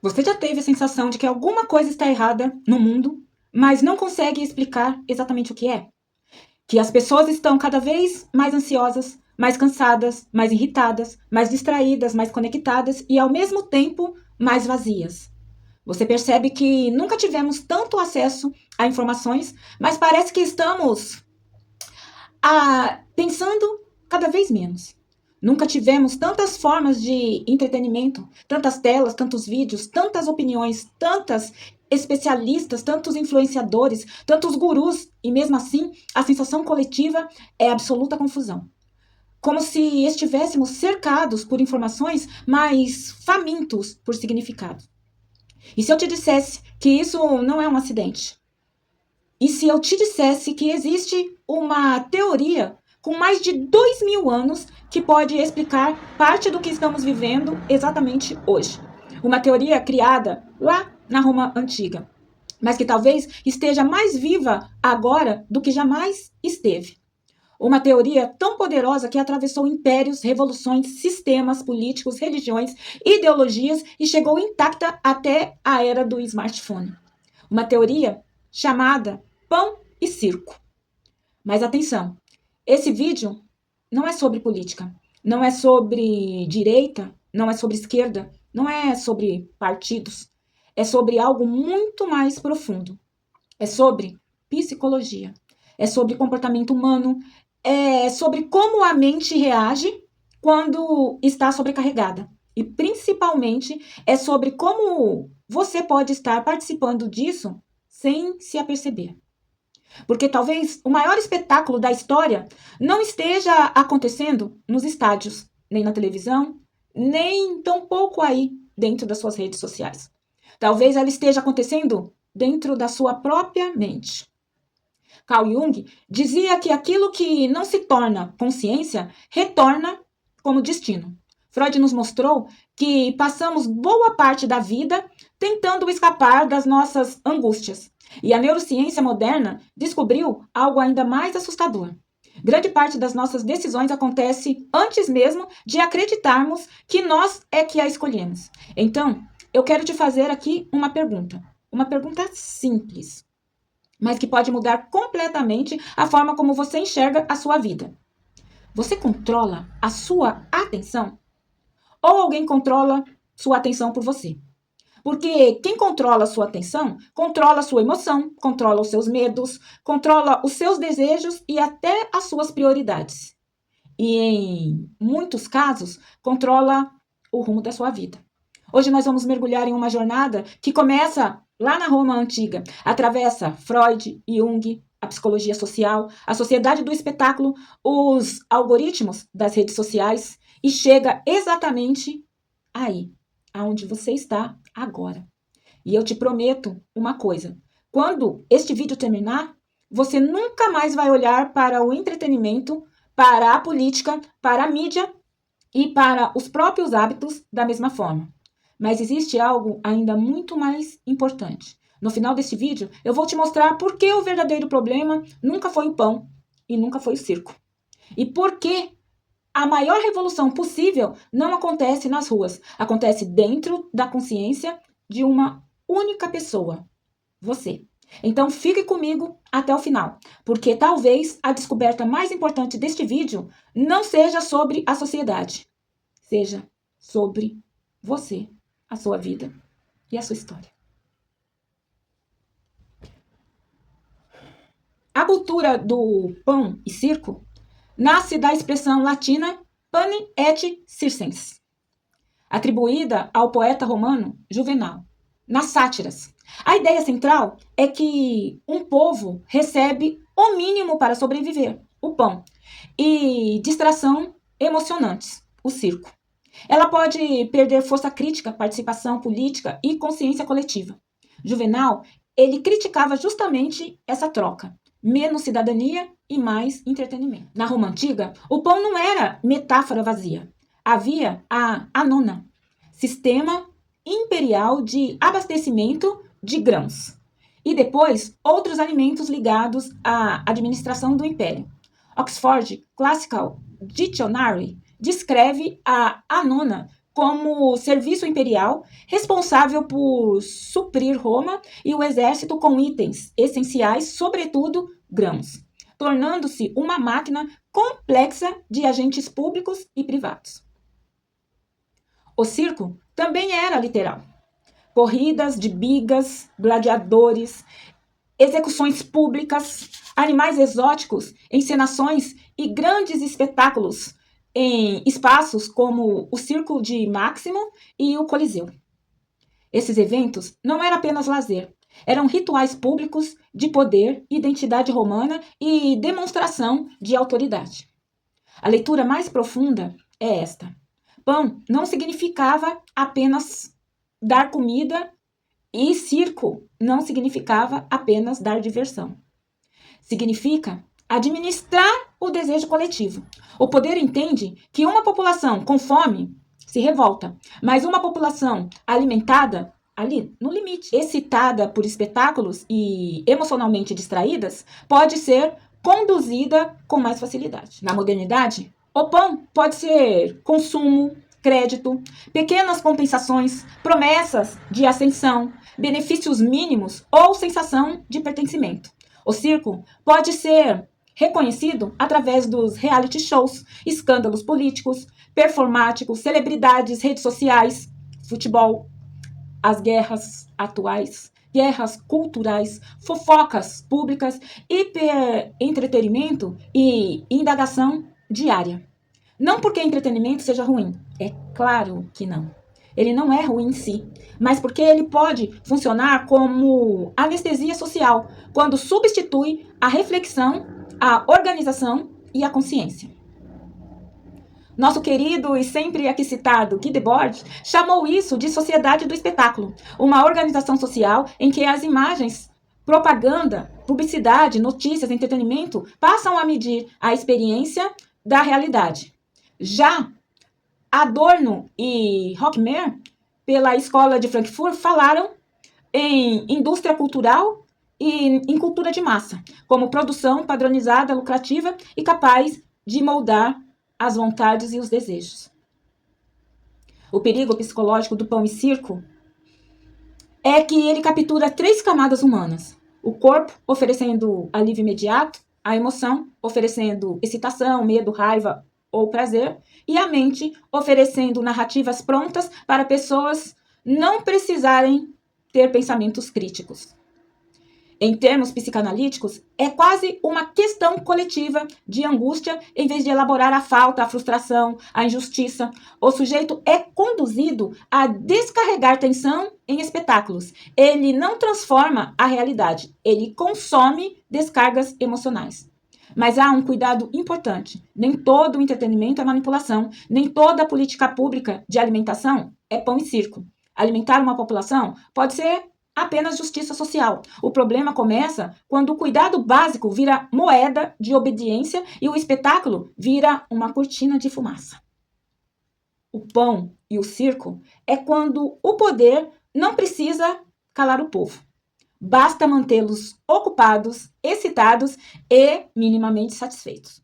Você já teve a sensação de que alguma coisa está errada no mundo, mas não consegue explicar exatamente o que é? Que as pessoas estão cada vez mais ansiosas, mais cansadas, mais irritadas, mais distraídas, mais conectadas e, ao mesmo tempo, mais vazias. Você percebe que nunca tivemos tanto acesso a informações, mas parece que estamos pensando cada vez menos. Nunca tivemos tantas formas de entretenimento, tantas telas, tantos vídeos, tantas opiniões, tantas especialistas, tantos influenciadores, tantos gurus, e mesmo assim a sensação coletiva é absoluta confusão. Como se estivéssemos cercados por informações, mas famintos por significado. E se eu te dissesse que isso não é um acidente? E se eu te dissesse que existe uma teoria com mais de 2.000 anos que pode explicar parte do que estamos vivendo exatamente hoje? Uma teoria criada lá na Roma Antiga, mas que talvez esteja mais viva agora do que jamais esteve. Uma teoria tão poderosa que atravessou impérios, revoluções, sistemas políticos, religiões, ideologias e chegou intacta até a era do smartphone. Uma teoria chamada Pão e Circo. Mas atenção, esse vídeo não é sobre política, não é sobre direita, não é sobre esquerda, não é sobre partidos. É sobre algo muito mais profundo. É sobre psicologia, é sobre comportamento humano, é sobre como a mente reage quando está sobrecarregada. E principalmente é sobre como você pode estar participando disso sem se aperceber. Porque talvez o maior espetáculo da história não esteja acontecendo nos estádios, nem na televisão, nem tampouco aí dentro das suas redes sociais. Talvez ela esteja acontecendo dentro da sua própria mente. Carl Jung dizia que aquilo que não se torna consciência retorna como destino. Freud nos mostrou que passamos boa parte da vida tentando escapar das nossas angústias. E a neurociência moderna descobriu algo ainda mais assustador. Grande parte das nossas decisões acontece antes mesmo de acreditarmos que nós é que a escolhemos. Então, eu quero te fazer aqui uma pergunta simples, mas que pode mudar completamente a forma como você enxerga a sua vida. Você controla a sua atenção? Ou alguém controla sua atenção por você? Porque quem controla a sua atenção, controla a sua emoção, controla os seus medos, controla os seus desejos e até as suas prioridades. E em muitos casos, controla o rumo da sua vida. Hoje nós vamos mergulhar em uma jornada que começa lá na Roma Antiga, atravessa Freud, Jung, a psicologia social, a sociedade do espetáculo, os algoritmos das redes sociais e chega exatamente aí, aonde você está agora. E eu te prometo uma coisa: quando este vídeo terminar, você nunca mais vai olhar para o entretenimento, para a política, para a mídia e para os próprios hábitos da mesma forma. Mas existe algo ainda muito mais importante. No final deste vídeo, eu vou te mostrar por que o verdadeiro problema nunca foi o pão e nunca foi o circo. E por que a maior revolução possível não acontece nas ruas, acontece dentro da consciência de uma única pessoa, você. Então fique comigo até o final, porque talvez a descoberta mais importante deste vídeo não seja sobre a sociedade, seja sobre você, a sua vida e a sua história. A cultura do pão e circo nasce da expressão latina pane et circenses, atribuída ao poeta romano Juvenal, nas sátiras. A ideia central é que um povo recebe o mínimo para sobreviver, o pão, e distração emocionantes, o circo. Ela pode perder força crítica, participação política e consciência coletiva. Juvenal, ele criticava justamente essa troca. Menos cidadania e mais entretenimento. Na Roma Antiga, o pão não era metáfora vazia. Havia a anona, sistema imperial de abastecimento de grãos. E depois, outros alimentos ligados à administração do império. Oxford Classical Dictionary descreve a anona como serviço imperial, responsável por suprir Roma e o exército com itens essenciais, sobretudo grãos, tornando-se uma máquina complexa de agentes públicos e privados. O circo também era literal. Corridas de bigas, gladiadores, execuções públicas, animais exóticos, encenações e grandes espetáculos em espaços como o Circo de Máximo e o Coliseu. Esses eventos não eram apenas lazer, eram rituais públicos de poder, identidade romana e demonstração de autoridade. A leitura mais profunda é esta. Pão não significava apenas dar comida e circo não significava apenas dar diversão. Significa administrar o desejo coletivo. O poder entende que uma população com fome se revolta, mas uma população alimentada, ali no limite, excitada por espetáculos e emocionalmente distraídas, pode ser conduzida com mais facilidade. Na modernidade, o pão pode ser consumo, crédito, pequenas compensações, promessas de ascensão, benefícios mínimos ou sensação de pertencimento. O circo pode ser reconhecido através dos reality shows, escândalos políticos, performáticos, celebridades, redes sociais, futebol, as guerras atuais, guerras culturais, fofocas públicas, hiperentretenimento e indagação diária. Não porque entretenimento seja ruim, é claro que não. Ele não é ruim em si, mas porque ele pode funcionar como anestesia social, quando substitui a reflexão, a organização e a consciência. Nosso querido e sempre aqui citado Guy Debord chamou isso de sociedade do espetáculo, uma organização social em que as imagens, propaganda, publicidade, notícias, entretenimento passam a medir a experiência da realidade. Já Adorno e Horkheimer, pela Escola de Frankfurt, falaram em indústria cultural e em cultura de massa, como produção padronizada, lucrativa e capaz de moldar as vontades e os desejos. O perigo psicológico do pão e circo é que ele captura 3 camadas humanas. O corpo, oferecendo alívio imediato, a emoção, oferecendo excitação, medo, raiva ou prazer, e a mente, oferecendo narrativas prontas para pessoas não precisarem ter pensamentos críticos. Em termos psicanalíticos, é quase uma questão coletiva de angústia em vez de elaborar a falta, a frustração, a injustiça. O sujeito é conduzido a descarregar tensão em espetáculos. Ele não transforma a realidade, ele consome descargas emocionais. Mas há um cuidado importante. Nem todo o entretenimento é manipulação, nem toda a política pública de alimentação é pão e circo. Alimentar uma população pode ser apenas justiça social. O problema começa quando o cuidado básico vira moeda de obediência e o espetáculo vira uma cortina de fumaça. O pão e o circo é quando o poder não precisa calar o povo. Basta mantê-los ocupados, excitados e minimamente satisfeitos.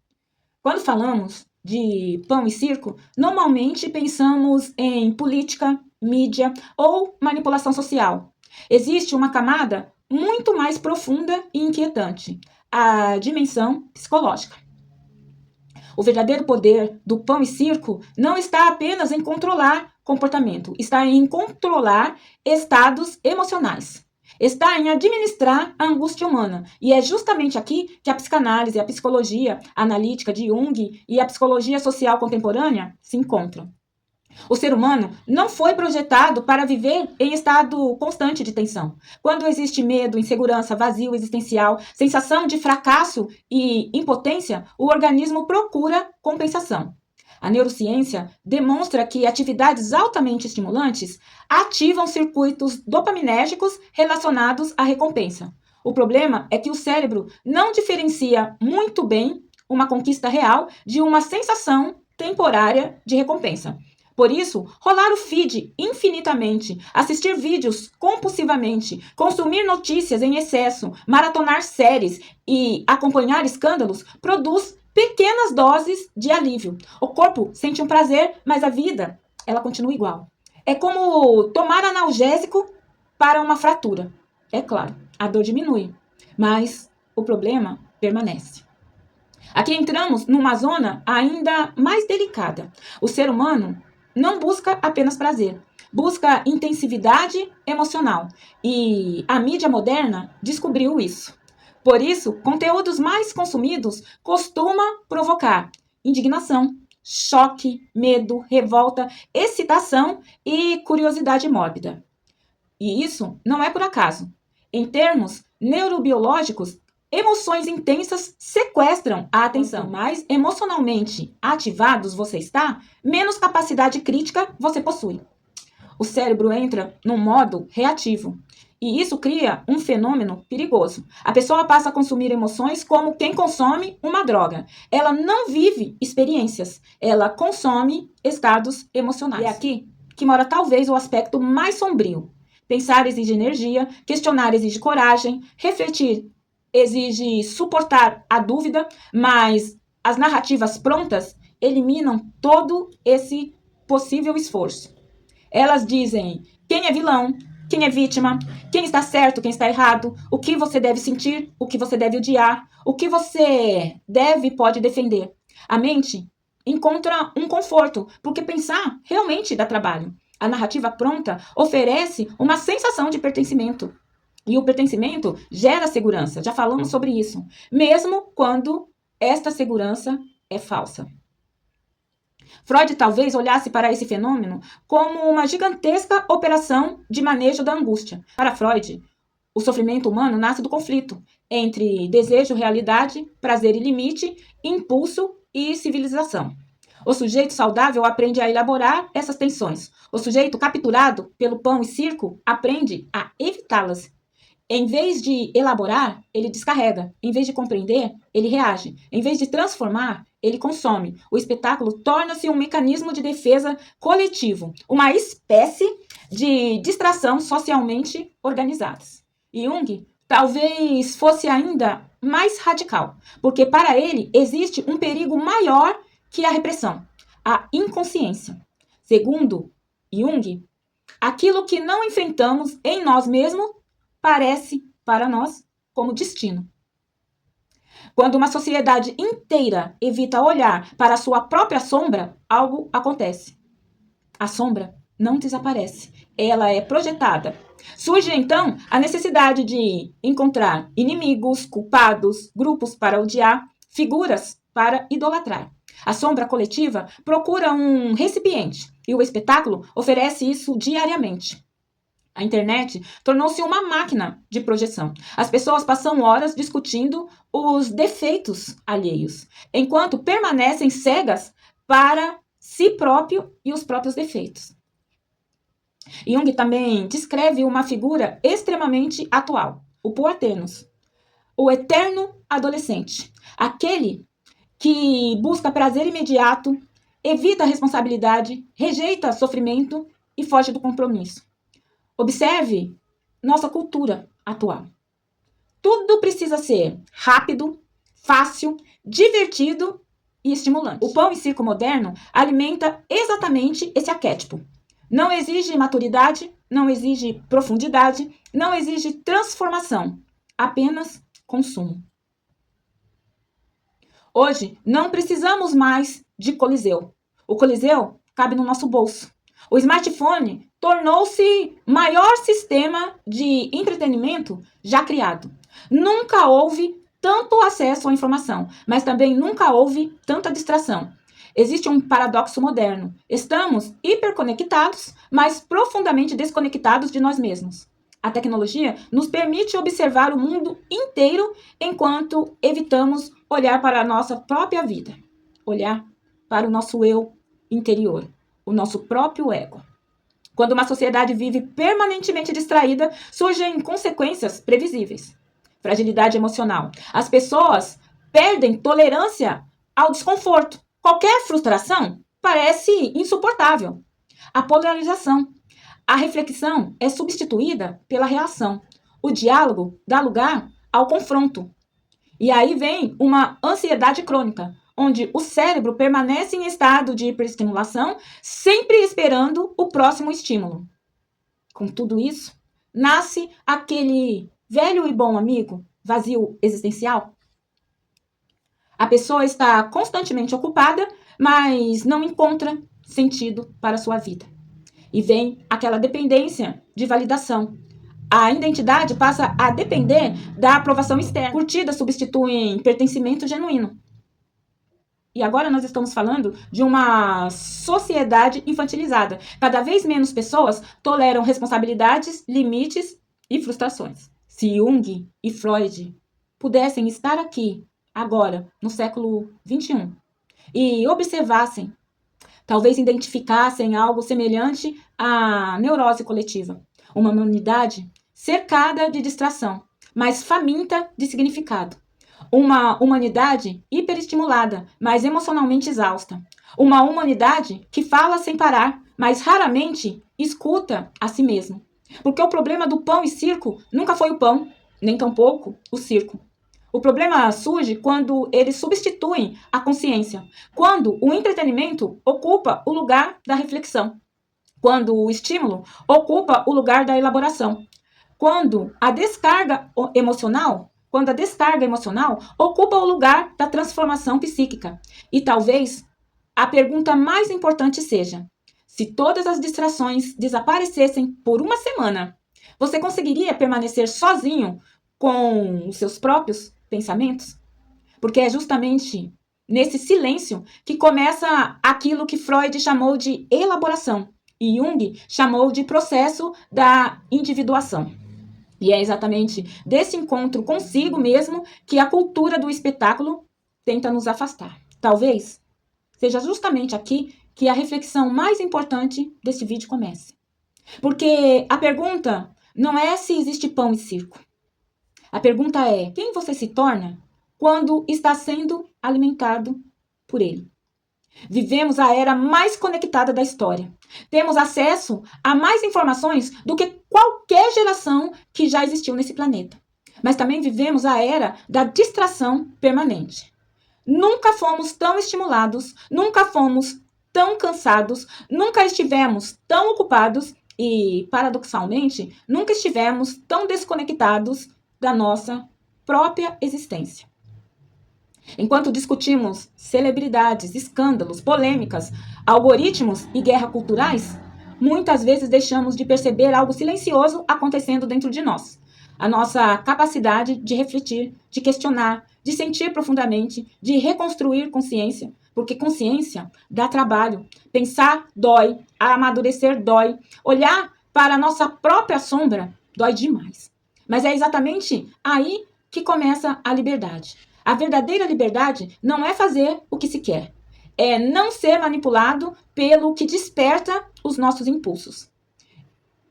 Quando falamos de pão e circo, normalmente pensamos em política, mídia ou manipulação social. Existe uma camada muito mais profunda e inquietante, a dimensão psicológica. O verdadeiro poder do pão e circo não está apenas em controlar comportamento, está em controlar estados emocionais. Está em administrar a angústia humana. E é justamente aqui que a psicanálise, a psicologia analítica de Jung e a psicologia social contemporânea se encontram. O ser humano não foi projetado para viver em estado constante de tensão. Quando existe medo, insegurança, vazio existencial, sensação de fracasso e impotência, o organismo procura compensação. A neurociência demonstra que atividades altamente estimulantes ativam circuitos dopaminérgicos relacionados à recompensa. O problema é que o cérebro não diferencia muito bem uma conquista real de uma sensação temporária de recompensa. Por isso, rolar o feed infinitamente, assistir vídeos compulsivamente, consumir notícias em excesso, maratonar séries e acompanhar escândalos produz pequenas doses de alívio. O corpo sente um prazer, mas a vida, ela continua igual. É como tomar analgésico para uma fratura. É claro, a dor diminui, mas o problema permanece. Aqui entramos numa zona ainda mais delicada. O ser humano não busca apenas prazer, busca intensividade emocional. E a mídia moderna descobriu isso. Por isso, conteúdos mais consumidos costumam provocar indignação, choque, medo, revolta, excitação e curiosidade mórbida. E isso não é por acaso. Em termos neurobiológicos, emoções intensas sequestram a atenção. Quanto mais emocionalmente ativados você está, menos capacidade crítica você possui. O cérebro entra num modo reativo. E isso cria um fenômeno perigoso. A pessoa passa a consumir emoções como quem consome uma droga. Ela não vive experiências, ela consome estados emocionais. E é aqui que mora talvez o aspecto mais sombrio. Pensar exige energia, questionar exige coragem, refletir exige suportar a dúvida, mas as narrativas prontas eliminam todo esse possível esforço. Elas dizem quem é vilão, quem é vítima, quem está certo, quem está errado, o que você deve sentir, o que você deve odiar, o que você deve e pode defender. A mente encontra um conforto, porque pensar realmente dá trabalho. A narrativa pronta oferece uma sensação de pertencimento. E o pertencimento gera segurança, já falamos sobre isso, mesmo quando esta segurança é falsa. Freud talvez olhasse para esse fenômeno como uma gigantesca operação de manejo da angústia. Para Freud, o sofrimento humano nasce do conflito entre desejo, realidade, prazer e limite, impulso e civilização. O sujeito saudável aprende a elaborar essas tensões. O sujeito capturado pelo pão e circo aprende a evitá-las. Em vez de elaborar, ele descarrega. Em vez de compreender, ele reage. Em vez de transformar, ele consome. O espetáculo torna-se um mecanismo de defesa coletivo, uma espécie de distração socialmente organizadas. Jung talvez fosse ainda mais radical, porque para ele existe um perigo maior que a repressão, a inconsciência. Segundo Jung, aquilo que não enfrentamos em nós mesmos parece para nós como destino. Quando uma sociedade inteira evita olhar para a sua própria sombra, algo acontece. A sombra não desaparece, ela é projetada. Surge então a necessidade de encontrar inimigos, culpados, grupos para odiar, figuras para idolatrar. A sombra coletiva procura um recipiente e o espetáculo oferece isso diariamente. A internet tornou-se uma máquina de projeção. As pessoas passam horas discutindo os defeitos alheios, enquanto permanecem cegas para si próprio e os próprios defeitos. Jung também descreve uma figura extremamente atual, o Puaternos, o eterno adolescente, aquele que busca prazer imediato, evita a responsabilidade, rejeita sofrimento e foge do compromisso. Observe nossa cultura atual. Tudo precisa ser rápido, fácil, divertido e estimulante. O pão e circo moderno alimenta exatamente esse arquétipo. Não exige maturidade, não exige profundidade, não exige transformação, apenas consumo. Hoje, não precisamos mais de Coliseu. O Coliseu cabe no nosso bolso. O smartphone tornou-se maior sistema de entretenimento já criado. Nunca houve tanto acesso à informação, mas também nunca houve tanta distração. Existe um paradoxo moderno. Estamos hiperconectados, mas profundamente desconectados de nós mesmos. A tecnologia nos permite observar o mundo inteiro enquanto evitamos olhar para a nossa própria vida, olhar para o nosso eu interior, o nosso próprio ego. Quando uma sociedade vive permanentemente distraída, surgem consequências previsíveis. Fragilidade emocional. As pessoas perdem tolerância ao desconforto. Qualquer frustração parece insuportável. A polarização. A reflexão é substituída pela reação. O diálogo dá lugar ao confronto. E aí vem uma ansiedade crônica, onde o cérebro permanece em estado de hiperestimulação, sempre esperando o próximo estímulo. Com tudo isso, nasce aquele velho e bom amigo, vazio existencial. A pessoa está constantemente ocupada, mas não encontra sentido para a sua vida. E vem aquela dependência de validação. A identidade passa a depender da aprovação externa. Curtidas substituem pertencimento genuíno. E agora nós estamos falando de uma sociedade infantilizada. Cada vez menos pessoas toleram responsabilidades, limites e frustrações. Se Jung e Freud pudessem estar aqui, agora, no século XXI, e observassem, talvez identificassem algo semelhante à neurose coletiva. Uma humanidade cercada de distração, mas faminta de significado. Uma humanidade hiperestimulada, mas emocionalmente exausta. Uma humanidade que fala sem parar, mas raramente escuta a si mesmo. Porque o problema do pão e circo nunca foi o pão, nem tampouco o circo. O problema surge quando eles substituem a consciência, quando o entretenimento ocupa o lugar da reflexão, quando o estímulo ocupa o lugar da elaboração, quando a descarga emocional ocupa o lugar da transformação psíquica. E talvez a pergunta mais importante seja: se todas as distrações desaparecessem por uma semana, você conseguiria permanecer sozinho com os seus próprios pensamentos? Porque é justamente nesse silêncio que começa aquilo que Freud chamou de elaboração e Jung chamou de processo da individuação. E é exatamente desse encontro consigo mesmo que a cultura do espetáculo tenta nos afastar. Talvez seja justamente aqui que a reflexão mais importante desse vídeo comece. Porque a pergunta não é se existe pão e circo. A pergunta é: quem você se torna quando está sendo alimentado por ele? Vivemos a era mais conectada da história. Temos acesso a mais informações do que qualquer geração que já existiu nesse planeta. Mas também vivemos a era da distração permanente. Nunca fomos tão estimulados, nunca fomos tão cansados, nunca estivemos tão ocupados e, paradoxalmente, nunca estivemos tão desconectados da nossa própria existência. Enquanto discutimos celebridades, escândalos, polêmicas, algoritmos e guerras culturais, muitas vezes deixamos de perceber algo silencioso acontecendo dentro de nós. A nossa capacidade de refletir, de questionar, de sentir profundamente, de reconstruir consciência, porque consciência dá trabalho. Pensar dói, amadurecer dói, olhar para a nossa própria sombra dói demais. Mas é exatamente aí que começa a liberdade. A verdadeira liberdade não é fazer o que se quer, é não ser manipulado pelo que desperta os nossos impulsos.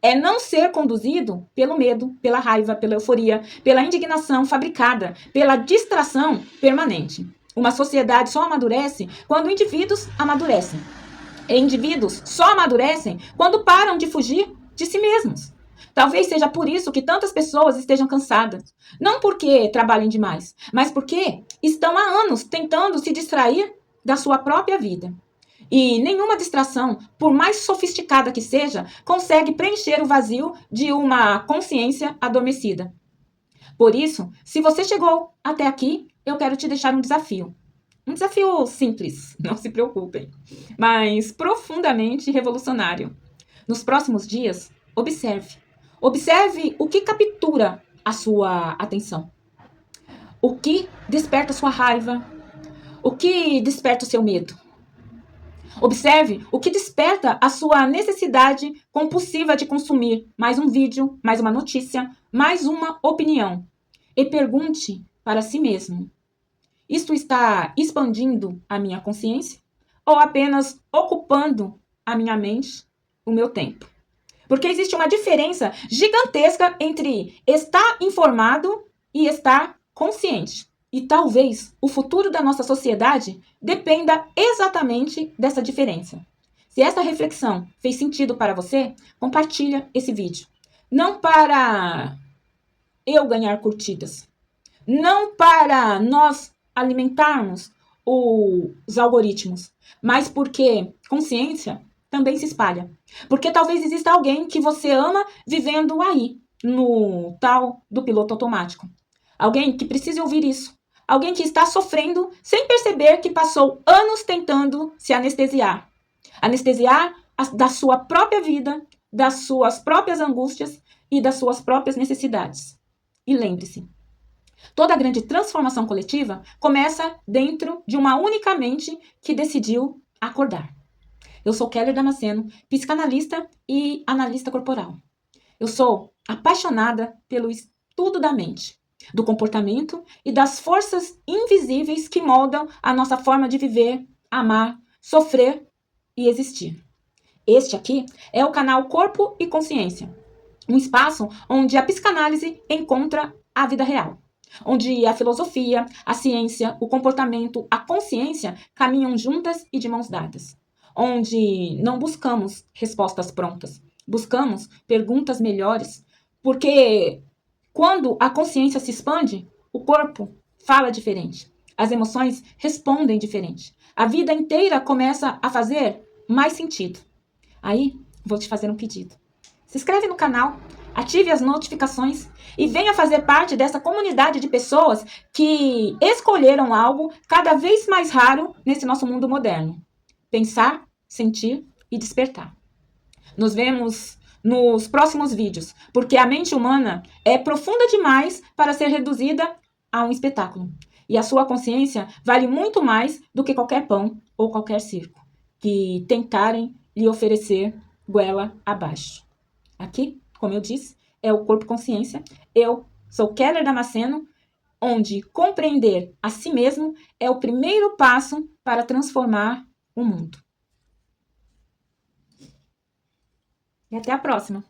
É não ser conduzido pelo medo, pela raiva, pela euforia, pela indignação fabricada, pela distração permanente. Uma sociedade só amadurece quando indivíduos amadurecem. E indivíduos só amadurecem quando param de fugir de si mesmos. Talvez seja por isso que tantas pessoas estejam cansadas. Não porque trabalhem demais, mas porque estão há anos tentando se distrair da sua própria vida. E nenhuma distração, por mais sofisticada que seja, consegue preencher o vazio de uma consciência adormecida. Por isso, se você chegou até aqui, eu quero te deixar um desafio. Um desafio simples, não se preocupem, mas profundamente revolucionário. Nos próximos dias, observe. Observe o que captura a sua atenção. O que desperta a sua raiva. O que desperta o seu medo. Observe o que desperta a sua necessidade compulsiva de consumir mais um vídeo, mais uma notícia, mais uma opinião. E pergunte para si mesmo: isto está expandindo a minha consciência ou apenas ocupando a minha mente, o meu tempo? Porque existe uma diferença gigantesca entre estar informado e estar consciente. E talvez o futuro da nossa sociedade dependa exatamente dessa diferença. Se essa reflexão fez sentido para você, compartilha esse vídeo. Não para eu ganhar curtidas, não para nós alimentarmos os algoritmos, mas porque consciência também se espalha. Porque talvez exista alguém que você ama vivendo aí, no tal do piloto automático. Alguém que precise ouvir isso. Alguém que está sofrendo sem perceber que passou anos tentando se anestesiar. Anestesiar da sua própria vida, das suas próprias angústias e das suas próprias necessidades. E lembre-se, toda grande transformação coletiva começa dentro de uma única mente que decidiu acordar. Eu sou Keller Damasceno, psicanalista e analista corporal. Eu sou apaixonada pelo estudo da mente, do comportamento e das forças invisíveis que moldam a nossa forma de viver, amar, sofrer e existir. Este aqui é o canal Corpo e Consciência, um espaço onde a psicanálise encontra a vida real, onde a filosofia, a ciência, o comportamento, a consciência caminham juntas e de mãos dadas, onde não buscamos respostas prontas, buscamos perguntas melhores, porque quando a consciência se expande, o corpo fala diferente, as emoções respondem diferente, a vida inteira começa a fazer mais sentido. Aí, vou te fazer um pedido. Se inscreve no canal, ative as notificações e venha fazer parte dessa comunidade de pessoas que escolheram algo cada vez mais raro nesse nosso mundo moderno: pensar, sentir e despertar. Nos vemos nos próximos vídeos, porque a mente humana é profunda demais para ser reduzida a um espetáculo. E a sua consciência vale muito mais do que qualquer pão ou qualquer circo que tentarem lhe oferecer goela abaixo. Aqui, como eu disse, é o Corpo Consciência. Eu sou Keller Damasceno, onde compreender a si mesmo é o primeiro passo para transformar o mundo. E até a próxima!